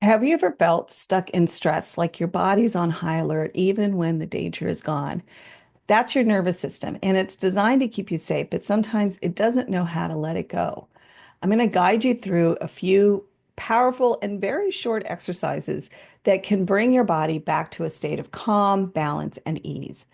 Have you ever felt stuck in stress, like your body's on high alert even when the danger is gone? That's your nervous system, and it's designed to keep you safe, but sometimes it doesn't know how to let it go. I'm going to guide you through a few powerful and very short exercises that can bring your body back to a state of calm, balance, and ease.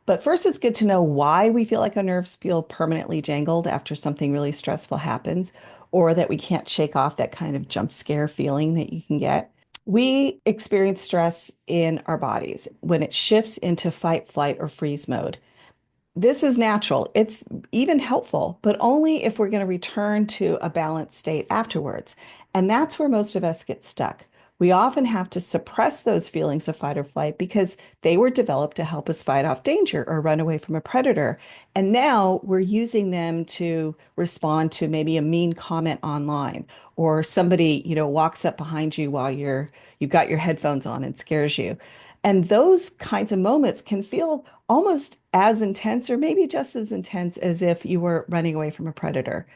But first, it's good to know why we feel like our nerves feel permanently jangled after something really stressful happens, or that we can't shake off that kind of jump scare feeling that you can get. We experience stress in our bodies when it shifts into fight, flight, or freeze mode. This is natural. It's even helpful, but only if we're going to return to a balanced state afterwards. And that's where most of us get stuck. We often have to suppress those feelings of fight or flight because they were developed to help us fight off danger or run away from a predator. And now we're using them to respond to maybe a mean comment online, or somebody, walks up behind you while you've got your headphones on and scares you. And those kinds of moments can feel almost as intense, or maybe just as intense, as if you were running away from a predator.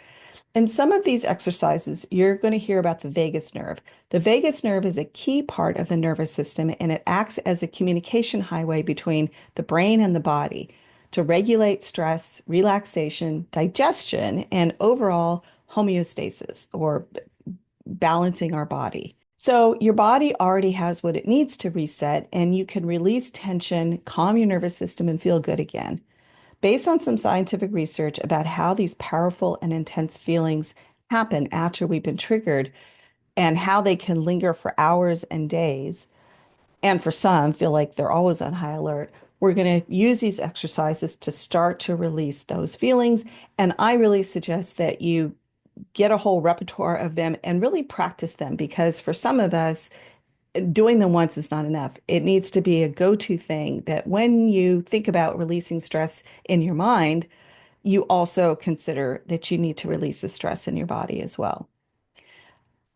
In some of these exercises, you're going to hear about the vagus nerve. The vagus nerve is a key part of the nervous system, and it acts as a communication highway between the brain and the body to regulate stress, relaxation, digestion, and overall homeostasis, or balancing our body. So your body already has what it needs to reset, and you can release tension, calm your nervous system, and feel good again. Based on some scientific research about how these powerful and intense feelings happen after we've been triggered and how they can linger for hours and days, and for some feel like they're always on high alert, we're going to use these exercises to start to release those feelings. And I really suggest that you get a whole repertoire of them and really practice them, because for some of us, doing them once is not enough. It needs to be a go-to thing that when you think about releasing stress in your mind, you also consider that you need to release the stress in your body as well.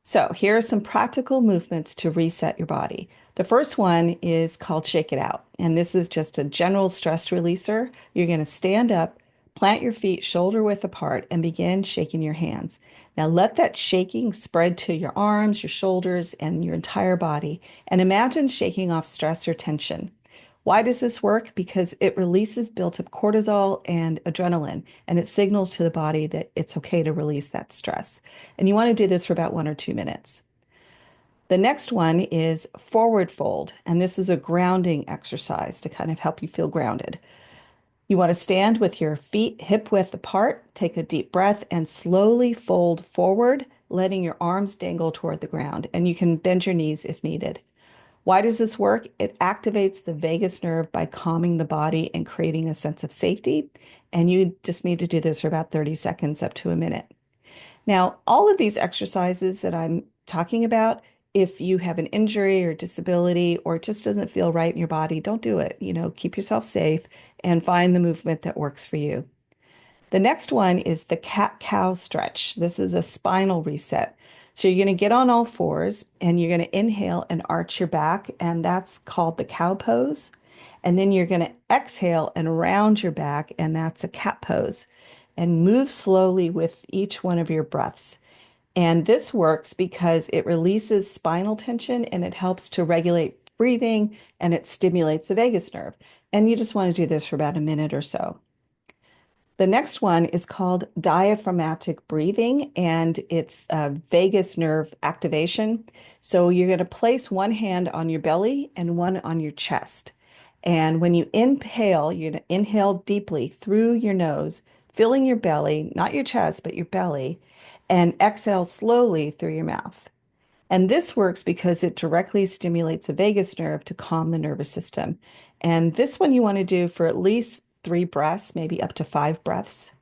So here are some practical movements to reset your body. The first one is called Shake It Out. And this is just a general stress releaser. You're going to stand up, plant your feet shoulder width apart, and begin shaking your hands. Now let that shaking spread to your arms, your shoulders, and your entire body. And imagine shaking off stress or tension. Why does this work? Because it releases built-up cortisol and adrenaline, and it signals to the body that it's okay to release that stress. And you want to do this for about 1 or 2 minutes. The next one is forward fold, and this is a grounding exercise to kind of help you feel grounded. You want to stand with your feet hip width apart, take a deep breath, and slowly fold forward, letting your arms dangle toward the ground, and you can bend your knees if needed. Why does this work? It activates the vagus nerve by calming the body and creating a sense of safety. And you just need to do this for about 30 seconds up to a minute. Now, all of these exercises that I'm talking about, if you have an injury or disability or it just doesn't feel right in your body, don't do it. Keep yourself safe and find the movement that works for you. The next one is the cat-cow stretch. This is a spinal reset. So you're going to get on all fours and you're going to inhale and arch your back, and that's called the cow pose. And then you're going to exhale and round your back, and that's a cat pose. And move slowly with each one of your breaths. And this works because it releases spinal tension and it helps to regulate breathing and it stimulates the vagus nerve. And you just want to do this for about a minute or so. The next one is called diaphragmatic breathing, and it's vagus nerve activation. So you're going to place one hand on your belly and one on your chest. And when you inhale, you're going to inhale deeply through your nose, filling your belly, not your chest, but your belly, and exhale slowly through your mouth. And this works because it directly stimulates the vagus nerve to calm the nervous system. And this one you want to do for at least 3 breaths, maybe up to 5 breaths.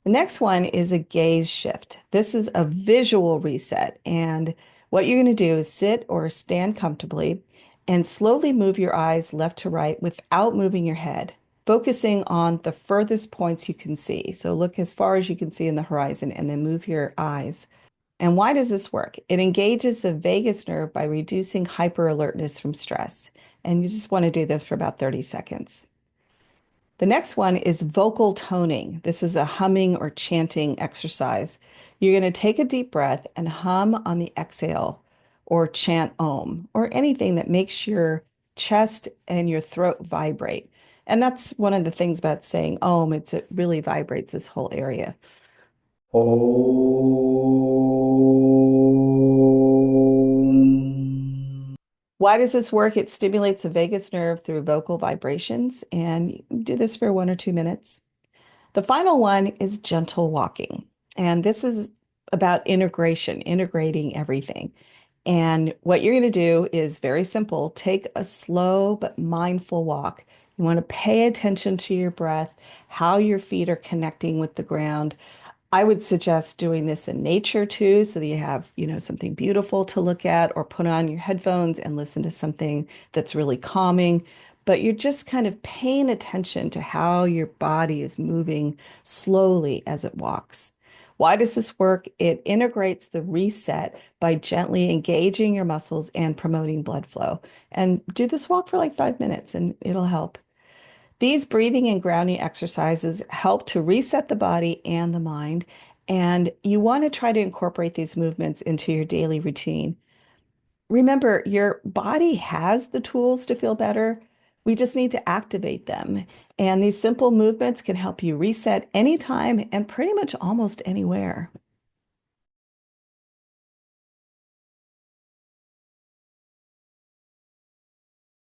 The next one is a gaze shift. This is a visual reset. And what you're going to do is sit or stand comfortably and slowly move your eyes left to right without moving your head, focusing on the furthest points you can see. So look as far as you can see in the horizon and then move your eyes. And why does this work? It engages the vagus nerve by reducing hyperalertness from stress. And you just want to do this for about 30 seconds. The next one is vocal toning. This is a humming or chanting exercise. You're going to take a deep breath and hum on the exhale, or chant Om or anything that makes your chest and your throat vibrate. And that's one of the things about saying Om, it really vibrates this whole area. Om. Why does this work? It stimulates the vagus nerve through vocal vibrations, and you can do this for 1 or 2 minutes. The final one is gentle walking. And this is about integration, integrating everything. And what you're going to do is very simple. Take a slow but mindful walk. You want to pay attention to your breath, how your feet are connecting with the ground. I would suggest doing this in nature too, so that you have, something beautiful to look at, or put on your headphones and listen to something that's really calming. But you're just kind of paying attention to how your body is moving slowly as it walks. Why does this work? It integrates the reset by gently engaging your muscles and promoting blood flow. And do this walk for like 5 minutes and it'll help. These breathing and grounding exercises help to reset the body and the mind. And you want to try to incorporate these movements into your daily routine. Remember, your body has the tools to feel better. We just need to activate them. And these simple movements can help you reset anytime and pretty much almost anywhere.